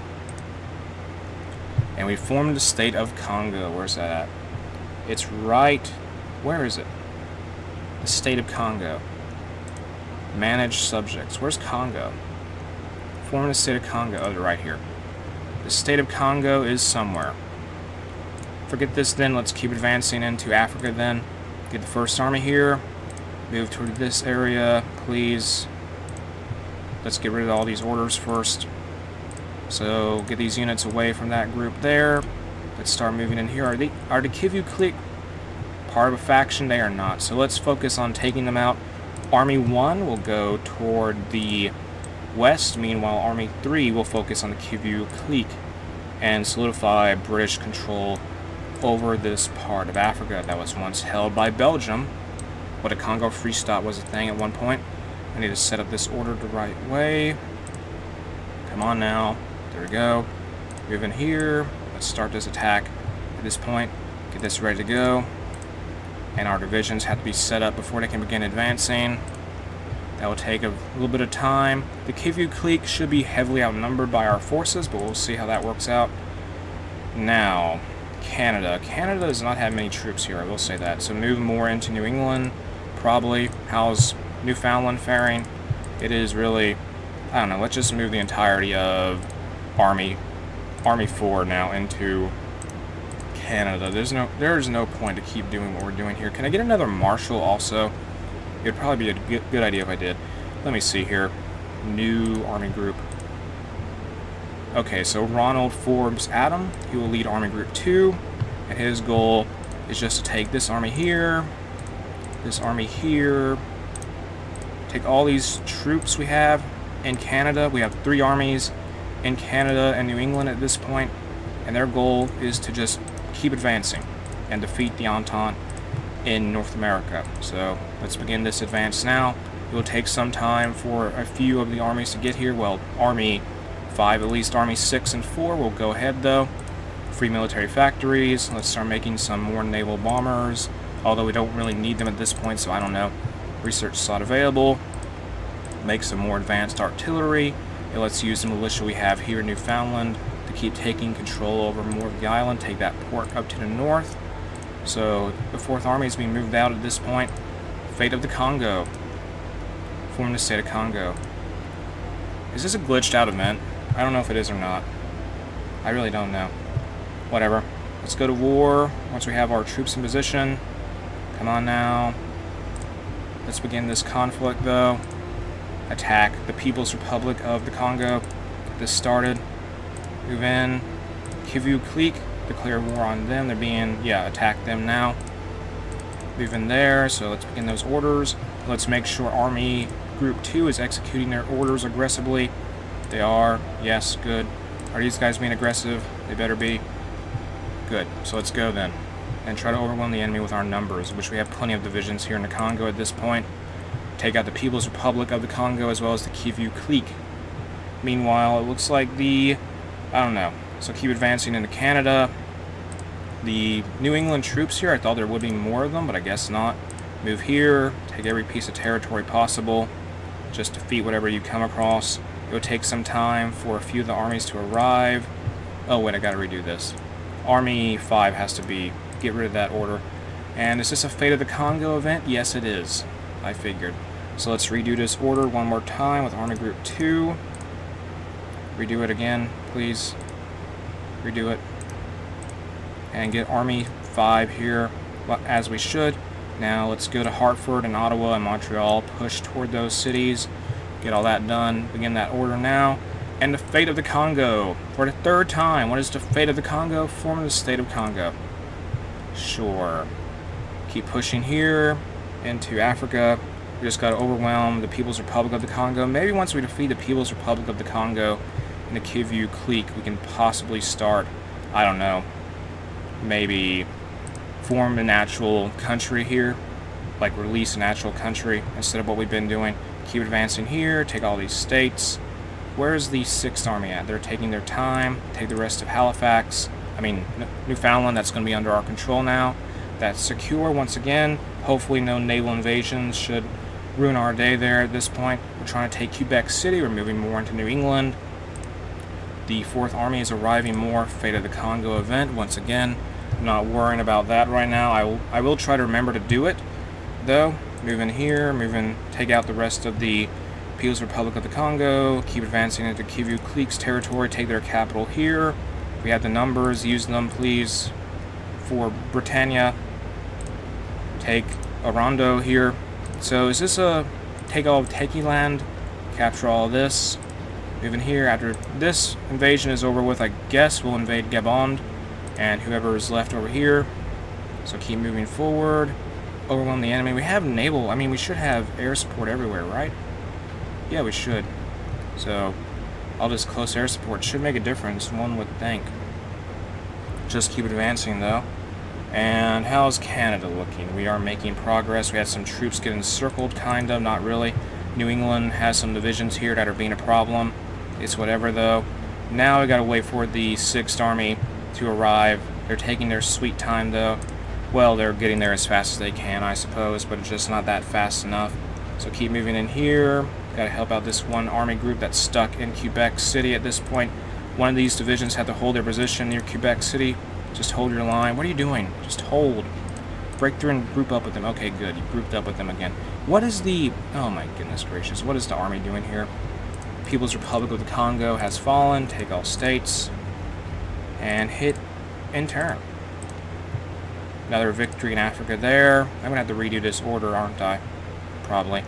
And we formed the state of Congo. Where's that at? It's right... Where is it? The state of Congo. Manage subjects. Where's Congo? Form the state of Congo. Oh, they're right here. The state of Congo is somewhere. Forget this then. Let's keep advancing into Africa then. Get the 1st Army here. Move toward this area, please. Let's get rid of all these orders first. So get these units away from that group there. Let's start moving in here. Are the Kivu clique part of a faction? They are not. So let's focus on taking them out. Army 1 will go toward the west. Meanwhile, Army 3 will focus on the Kivu clique and solidify British control over this part of Africa that was once held by Belgium. But a Congo Free State was a thing at one point. I need to set up this order the right way. Come on now. There we go. Move in here. Let's start this attack at this point. Get this ready to go. And our divisions have to be set up before they can begin advancing. That will take a little bit of time. The Kivu clique should be heavily outnumbered by our forces, but we'll see how that works out. Now, Canada. Canada does not have many troops here, I will say that. So move more into New England, probably. How's Newfoundland faring? It is really... I don't know, let's just move the entirety of Army 4 now into Canada. There's no point to keep doing what we're doing here. Can I get another Marshal also? It would probably be a good idea if I did. Let me see here. New Army group. Okay, so Ronald Forbes Adam, he will lead Army Group 2, and his goal is just to take this army here, take all these troops we have in Canada. We have 3 armies in Canada and New England at this point, and their goal is to just keep advancing and defeat the Entente in North America. So let's begin this advance now. It will take some time for a few of the armies to get here. Well, Army 5, at least Army 6 and 4 will go ahead though. Free military factories. Let's start making some more naval bombers, although we don't really need them at this point, so I don't know. Research slot available. Make some more advanced artillery. And let's use the militia we have here in Newfoundland to keep taking control over more of the island, take that port up to the north. So the 4th Army is being moved out at this point. Fate of the Congo. Form the state of Congo. Is this a glitched out event? I don't know if it is or not. I really don't know. Whatever. Let's go to war once we have our troops in position. Come on now. Let's begin this conflict though. Attack the People's Republic of the Congo. Get this started. Move in. Kivu Clique. Declare war on them. They're being, attack them now. Move in there. So let's begin those orders. Let's make sure Army Group 2 is executing their orders aggressively. They are. Yes, good. Are these guys being aggressive? They better be. Good. So let's go then. And try to overwhelm the enemy with our numbers, which we have plenty of divisions here in the Congo at this point. Take out the People's Republic of the Congo as well as the Kivu Clique. Meanwhile, it looks like I don't know. So keep advancing into Canada. The New England troops here, I thought there would be more of them, but I guess not. Move here. Take every piece of territory possible. Just defeat whatever you come across. It will take some time for a few of the armies to arrive. Oh wait, I gotta redo this. Army 5 has to be, get rid of that order. And is this a Fate of the Congo event? Yes, it is. I figured. So let's redo this order one more time with Army Group 2. Redo it again, please. Redo it. And get Army 5 here, as we should. Now let's go to Hartford and Ottawa and Montreal. Push toward those cities. Get all that done. Begin that order now. And the Fate of the Congo. For the 3rd time. What is the Fate of the Congo? Form the state of Congo. Sure. Keep pushing here into Africa. We just got to overwhelm the People's Republic of the Congo. Maybe once we defeat the People's Republic of the Congo and the Kivu Clique, we can possibly start, I don't know, maybe form a natural country here. Like release a natural country instead of what we've been doing. Keep advancing here. Take all these states. Where's the 6th Army at? They're taking their time. Take the rest of Halifax. I mean, Newfoundland, that's going to be under our control now. That's secure once again. Hopefully no naval invasions should ruin our day there at this point. We're trying to take Quebec City. We're moving more into New England. The 4th Army is arriving more. Fate of the Congo event once again. I'm not worrying about that right now. I will try to remember to do it, though. Move in here. Move in. Take out the rest of the People's Republic of the Congo. Keep advancing into Kivu Clique's territory. Take their capital here. We have the numbers. Use them, please. For Britannia. Take Orondo here. So is this a take all of Tekiland? Capture all of this. Move in here. After this invasion is over with, I guess we'll invade Gabon and whoever is left over here. So keep moving forward. Overwhelm the enemy. We have naval. I mean, we should have air support everywhere, right? Yeah, we should. So all this close air support should make a difference, one would think. Just keep advancing, though. And how's Canada looking? We are making progress. We had some troops get encircled, kind of, not really. New England has some divisions here that are being a problem. It's whatever, though. Now we gotta wait for the 6th Army to arrive. They're taking their sweet time, though. Well, they're getting there as fast as they can, I suppose, but it's just not that fast enough. So keep moving in here. Gotta help out this one army group that's stuck in Quebec City at this point. One of these divisions had to hold their position near Quebec City. Just hold your line. What are you doing? Just hold. Break through and group up with them. Okay, good. You grouped up with them again. What is the... Oh my goodness gracious. What is the army doing here? People's Republic of the Congo has fallen. Take all states. And hit in turn. Another victory in Africa there. I'm going to have to redo this order, aren't I? Probably.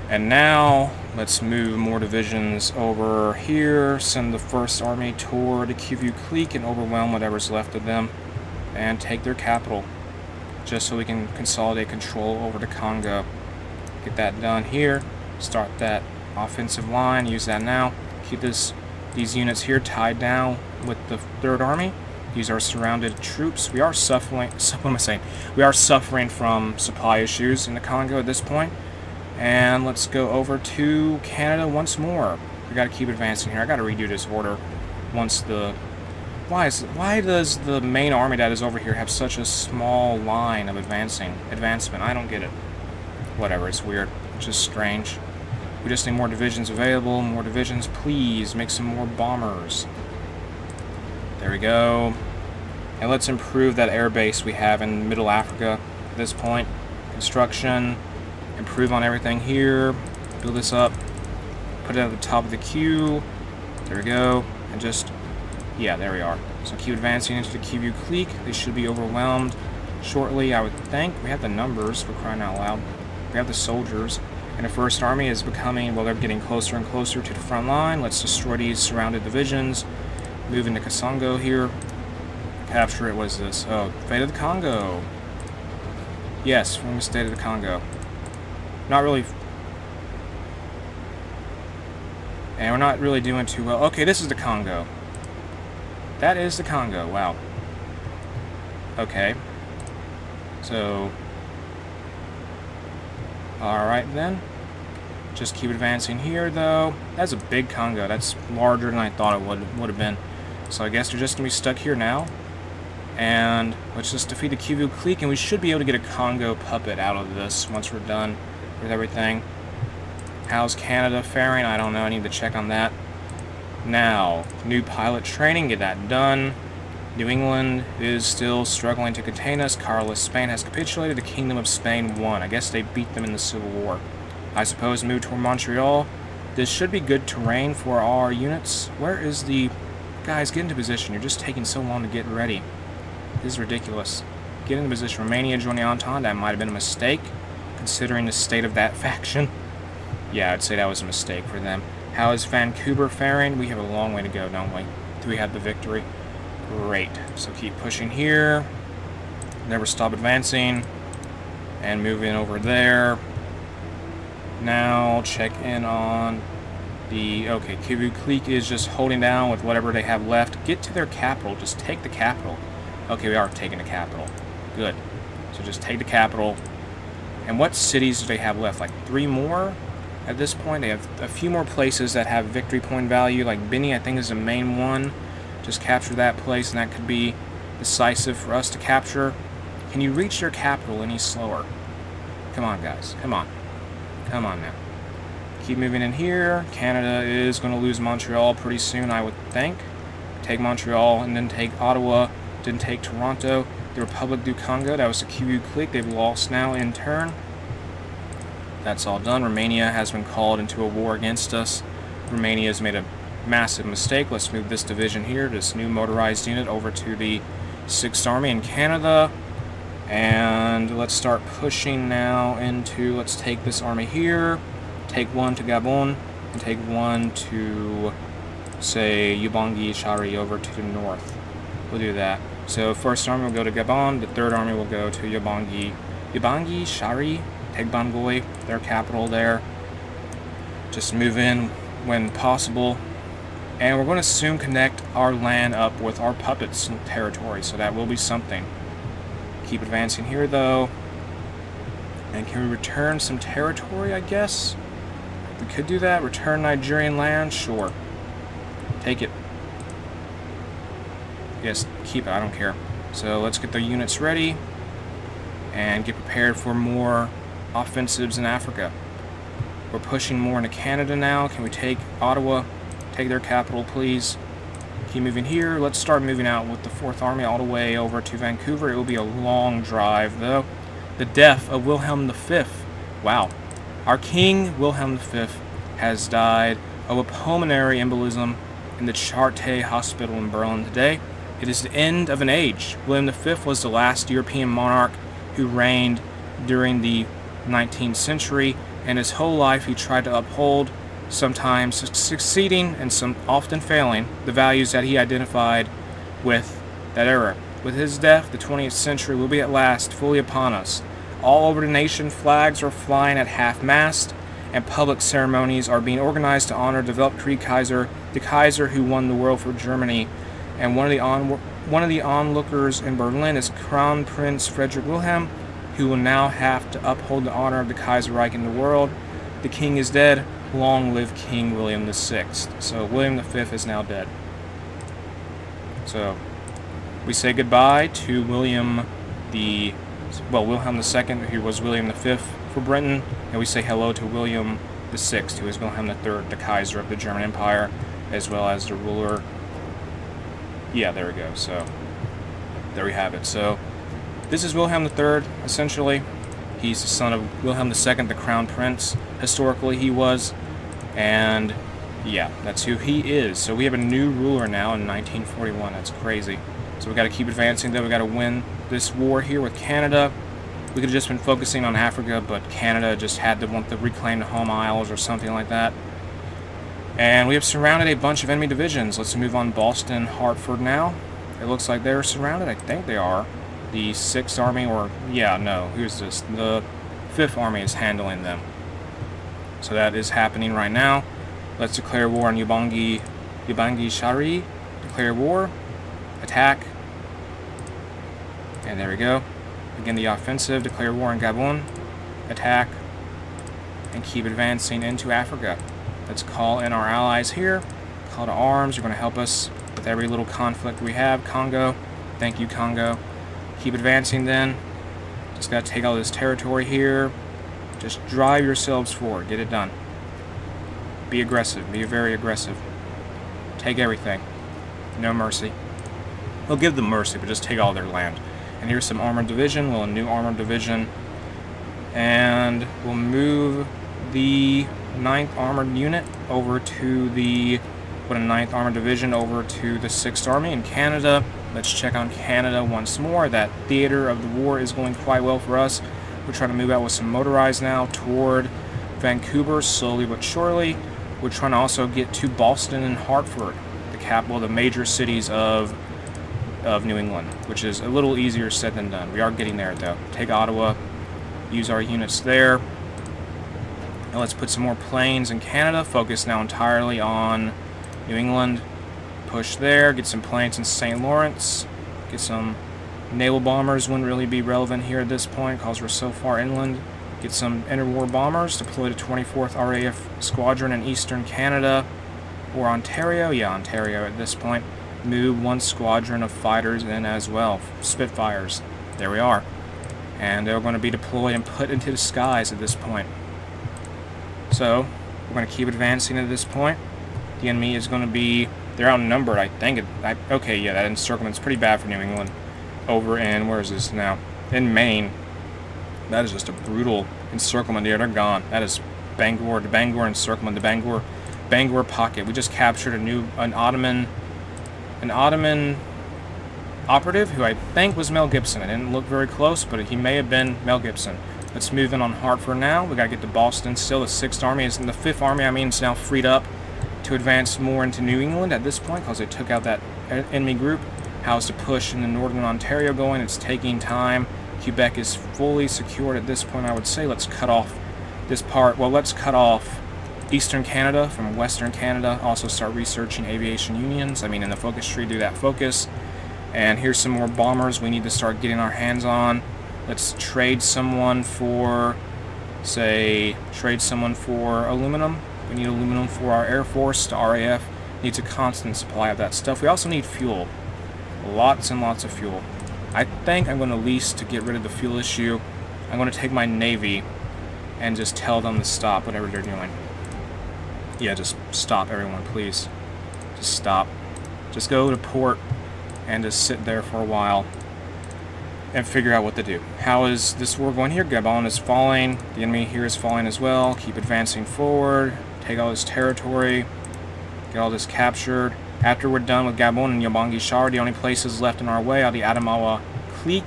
And now Let's move more divisions over here. Send the first army toward Kivu Creek and overwhelm whatever's left of them. And take their capital. Just so we can consolidate control over the Congo. Get that done here. Start that offensive line. Use that now. Keep these units here tied down with the Third Army. These are surrounded troops. We are suffering. What am I saying? We are suffering from supply issues in the Congo at this point. And let's go over to Canada once more. We got to keep advancing here. I got to redo this order once the. Why does the main army that is over here have such a small line of advancement? I don't get it. Whatever. It's weird. It's just strange. We just need more divisions available. More divisions, please. Make some more bombers. There we go. And let's improve that air base we have in Middle Africa at this point. Construction. Improve on everything here. Build this up. Put it at the top of the queue. There we go. And just... yeah, there we are. So keep advancing into the Kivu Creek. They should be overwhelmed shortly, I would think. We have the numbers, for crying out loud. We have the soldiers. And the First Army is becoming, well, they're getting closer and closer to the front line. Let's destroy these surrounded divisions. Move into Kasongo here. Capture it. What is this? Oh, Fate of the Congo. Yes, from the State of the Congo. Not really... and we're not really doing too well. Okay, this is the Congo. That is the Congo. Wow. Okay. So... alright then. Just keep advancing here, though. That's a big Congo. That's larger than I thought it would have been. So I guess they're just going to be stuck here now. And let's just defeat the Kivu Creek, and we should be able to get a Congo puppet out of this once we're done with everything. How's Canada faring? I don't know. I need to check on that. Now, new pilot training. Get that done. New England is still struggling to contain us. Carlos, Spain has capitulated. The Kingdom of Spain won. I guess they beat them in the Civil War. I suppose move toward Montreal. This should be good terrain for our units. Where is the... guys, get into position. You're just taking so long to get ready. This is ridiculous. Get into position. Romania joined the Entente. That might have been a mistake, considering the state of that faction. Yeah, I'd say that was a mistake for them. How is Vancouver faring? We have a long way to go, don't we? Do we have the victory? Great. So keep pushing here. Never stop advancing. And move in over there. Now check in on the... okay, Kivu Creek is just holding down with whatever they have left. Get to their capital. Just take the capital. Okay, we are taking the capital. Good. So just take the capital. And what cities do they have left? Like 3 more? At this point, they have a few more places that have victory point value. Like Bini, I think, is the main one. Just capture that place, and that could be decisive for us to capture. Can you reach their capital any slower? Come on, guys. Come on. Come on now. Keep moving in here. Canada is going to lose Montreal pretty soon, I would think. Take Montreal, and then take Ottawa. Didn't take Toronto. The Republic du Congo, that was the Kivu Creek. They've lost now in turn. That's all done. Romania has been called into a war against us. Romania has made a massive mistake. Let's move this division here, this new motorized unit, over to the 6th Army in Canada. And let's start pushing now into, let's take this army here, take one to Gabon, and take one to, say, Ubangi Shari over to the north. We'll do that. So 1st Army will go to Gabon, the 3rd Army will go to Ubangi Shari, take Bangui, their capital there. Just move in when possible. And we're going to soon connect our land up with our puppets territory, so that will be something. Keep advancing here, though. And can we return some territory, I guess? We could do that. Return Nigerian land? Sure. Take it. Yes, keep it. I don't care. So let's get the units ready and get prepared for more offensives in Africa. We're pushing more into Canada now. Can we take Ottawa? Take their capital, please. Keep moving here. Let's start moving out with the 4th Army all the way over to Vancouver. It will be a long drive, though. The death of Wilhelm V. Wow. Our King, Wilhelm V, has died of a pulmonary embolism in the Charité Hospital in Berlin today. It is the end of an age. William V was the last European monarch who reigned during the 19th century, and his whole life he tried to uphold sometimes succeeding and some often failing, the values that he identified with that era. With his death, the 20th century will be at last fully upon us. All over the nation, flags are flying at half-mast, and public ceremonies are being organized to honor the Weltkrieg Kaiser, the Kaiser who won the world for Germany. And one of the onlookers in Berlin is Crown Prince Frederick Wilhelm, who will now have to uphold the honor of the Kaiserreich in the world. The king is dead. Long live King William VI. So William V is now dead. So we say goodbye to William II, who was William V for Britain, and we say hello to William VI, who is Wilhelm III, the Kaiser of the German Empire, as well as the ruler. Yeah, there we go. So there we have it. So this is Wilhelm III, essentially. He's the son of Wilhelm II, the Crown Prince. Historically, he was. And yeah, that's who he is. So we have a new ruler now in 1941. That's crazy. So we got to keep advancing, though. We got to win this war here with Canada. We could have just been focusing on Africa, but Canada just had to want to reclaim the home isles or something like that. And we have surrounded a bunch of enemy divisions. Let's move on Boston, Hartford now. It looks like they're surrounded. I think they are. The 6th Army, or, yeah, no, who's this? The 5th Army is handling them. So that is happening right now. Let's declare war on Ubangi Shari. Declare war. Attack. And there we go. Begin the offensive. Declare war on Gabon. Attack. And keep advancing into Africa. Let's call in our allies here. Call to arms. You're going to help us with every little conflict we have. Congo. Thank you, Congo. Keep advancing then. Just got to take all this territory here. Just drive yourselves forward. Get it done. Be aggressive. Be very aggressive. Take everything. No mercy. We'll give them mercy, but just take all their land. And here's some armored division. Well, a new armored division. And we'll move the 9th Armored Unit over to the... 9th Armored Division over to the 6th Army in Canada. Let's check on Canada once more. That theater of the war is going quite well for us. We're trying to move out with some motorized now toward Vancouver, slowly but surely. We're trying to also get to Boston and Hartford, the capital, the major cities of New England, which is a little easier said than done. We are getting there, though. Take Ottawa, use our units there. Now let's put some more planes in Canada. Focus now entirely on New England. Push there. Get some planes in St. Lawrence. Get some naval bombers. Wouldn't really be relevant here at this point because we're so far inland. Get some interwar bombers. Deploy to 24th RAF Squadron in Eastern Canada. Or Ontario. Yeah, Ontario at this point. Move one squadron of fighters in as well. Spitfires. There we are. And they're going to be deployed and put into the skies at this point. So, we're going to keep advancing at this point. The enemy is going to be... They're outnumbered, I think. Okay, yeah, that encirclement's pretty bad for New England. Over in... Where is this now? In Maine. That is just a brutal encirclement there. They're gone. That is Bangor. The Bangor encirclement. The Bangor pocket. We just captured an Ottoman operative who I think was Mel Gibson. I didn't look very close, but he may have been Mel Gibson. Let's move in on Hartford now. We got to get to Boston still. The 6th Army is in the 5th Army. I mean, it's now freed up to advance more into New England at this point because they took out that enemy group. How's to push in the northern Ontario going? It's taking time. Quebec is fully secured at this point, I would say. Let's cut off this part. Well, let's cut off Eastern Canada from Western Canada. Also start researching aviation unions. I mean, in the focus tree, do that focus. And here's some more bombers we need to start getting our hands on. Let's trade someone for, say, aluminum. We need aluminum for our Air Force. The RAF needs a constant supply of that stuff. We also need fuel. Lots and lots of fuel. I think I'm going to lease to get rid of the fuel issue. I'm going to take my Navy and just tell them to stop whatever they're doing. Yeah, just stop, everyone, please. Just stop. Just go to port and just sit there for a while and figure out what to do. How is this war going here? Gabon is falling. The enemy here is falling as well. Keep advancing forward. Take all this territory. Get all this captured. After we're done with Gabon and Ubangi Shar, the only places left in our way are the Adamawa Clique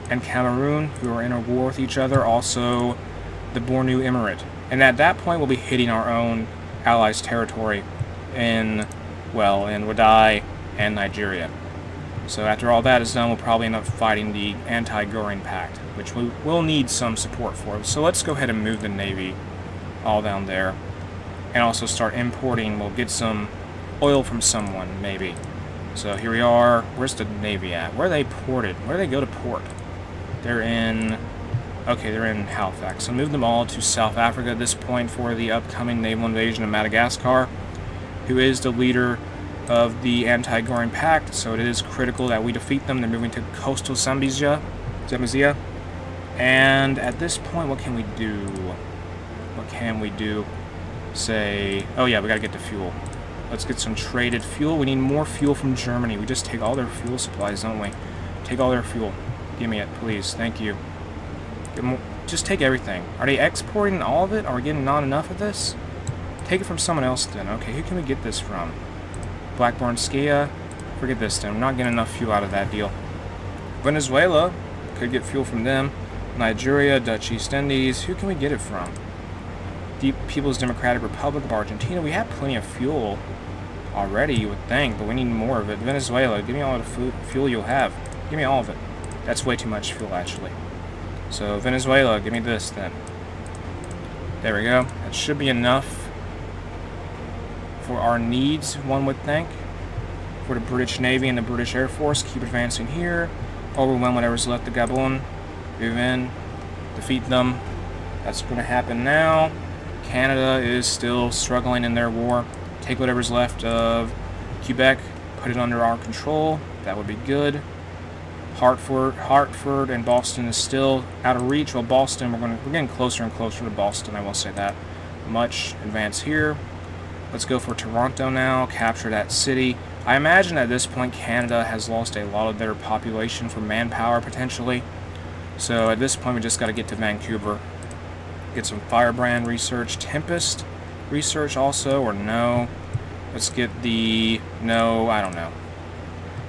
and Cameroon, who are in a war with each other. Also, the Bornu Emirate. And at that point, we'll be hitting our own Allies' territory in Wadai and Nigeria. So after all that is done, we'll probably end up fighting the Anti-Goring Pact, which we will need some support for. So let's go ahead and move the Navy all down there. And also start importing. We'll get some oil from someone, maybe. So here we are. Where's the Navy at? Where are they ported? Where do they go to port? They're in... Okay, they're in Halifax. So move them all to South Africa at this point for the upcoming naval invasion of Madagascar, who is the leader of the Anti-Goring Pact, so it is critical that we defeat them. They're moving to coastal Zambia. And at this point, what can we do? What can we do? Say, oh yeah, we gotta get the fuel. Let's get some traded fuel. We need more fuel from Germany. We just take all their fuel supplies, don't we? Take all their fuel. Give me it, please. Thank you. Just take everything. Are they exporting all of it? Are we getting not enough of this? Take it from someone else then. Okay, who can we get this from? Blackburn Skia? Forget this then. We're not getting enough fuel out of that deal. Venezuela. Could get fuel from them. Nigeria, Dutch East Indies. Who can we get it from? The People's Democratic Republic of Argentina. We have plenty of fuel already, you would think, but we need more of it. Venezuela, give me all the fuel you'll have. Give me all of it. That's way too much fuel, actually. So, Venezuela, give me this, then. There we go. That should be enough for our needs, one would think. For the British Navy and the British Air Force, keep advancing here. Overwhelm whatever's left of Gabon. Move in. Defeat them. That's going to happen now. Canada is still struggling in their war. Take whatever's left of Quebec, put it under our control. That would be good. Hartford and Boston is still out of reach. Well, Boston, we're getting closer and closer to Boston, I will say that much. Advance here. Let's go for Toronto now. Capture that city. I imagine at this point Canada has lost a lot of their population for manpower, potentially. So at this point we just got to get to Vancouver. Get some Firebrand research. Tempest research also, or no? Let's get the... No, I don't know.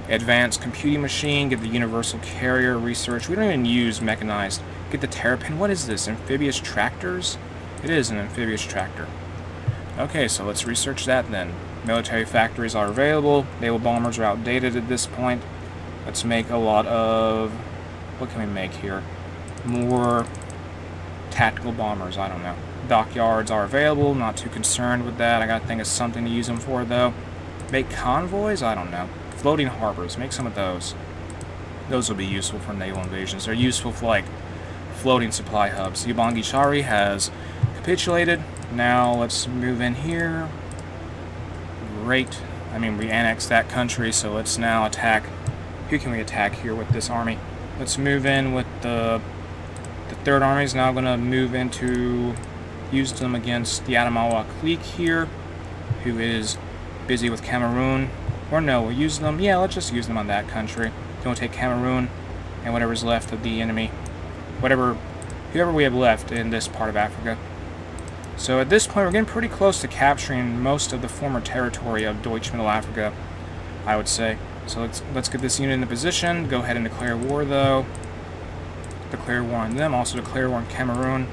Advanced computing machine. Get the universal carrier research. We don't even use mechanized. Get the Terrapin. What is this? Amphibious tractors? It is an amphibious tractor. Okay, so let's research that then. Military factories are available. Naval bombers are outdated at this point. Let's make a lot of... What can we make here? More tactical bombers, I don't know. Dockyards are available, not too concerned with that. I gotta think of something to use them for, though. Make convoys? I don't know. Floating harbors, make some of those. Those will be useful for naval invasions. They're useful for, like, floating supply hubs. Ubangi Chari has capitulated. Now let's move in here. Great. I mean, we annexed that country, so let's now attack. Who can we attack here with this army? Let's move in with the Third Army is now going to move into, use them against the Adamawa clique here, who is busy with Cameroon. Or no, we'll use them, yeah, let's just use them on that country. Then we'll take Cameroon and whatever's left of the enemy. Whoever we have left in this part of Africa. So at this point, we're getting pretty close to capturing most of the former territory of Deutsche Middle Africa, I would say. So let's get this unit into position. Go ahead and declare war, though. Declare war on them. Also declare war on Cameroon.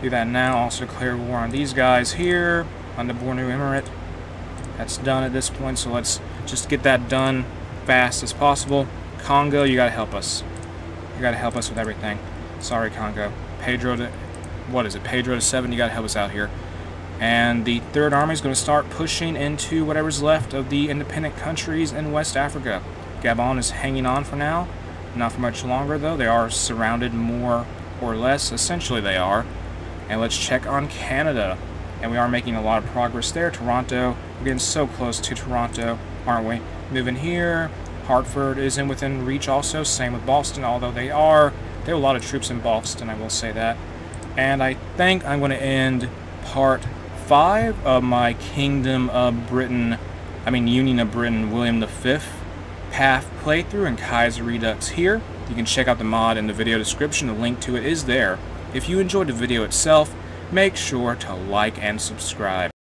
Do that now. Also declare war on these guys here on the Bornu Emirate. That's done at this point. So let's just get that done fast as possible. Congo, you gotta help us. You gotta help us with everything. Sorry, Congo. Pedro to... What is it? Pedro to 7. You gotta help us out here. And the Third Army is going to start pushing into whatever's left of the independent countries in West Africa. Gabon is hanging on for now. Not for much longer, though. They are surrounded more or less. Essentially, they are. And let's check on Canada. And we are making a lot of progress there. Toronto. We're getting so close to Toronto, aren't we? Moving here. Hartford is within reach also. Same with Boston, although there are a lot of troops in Boston, I will say that. And I think I'm going to end part 5 of my Union of Britain, William V path playthrough in Kaiserredux here. You can check out the mod in the video description. The link to it is there. If you enjoyed the video itself, make sure to like and subscribe.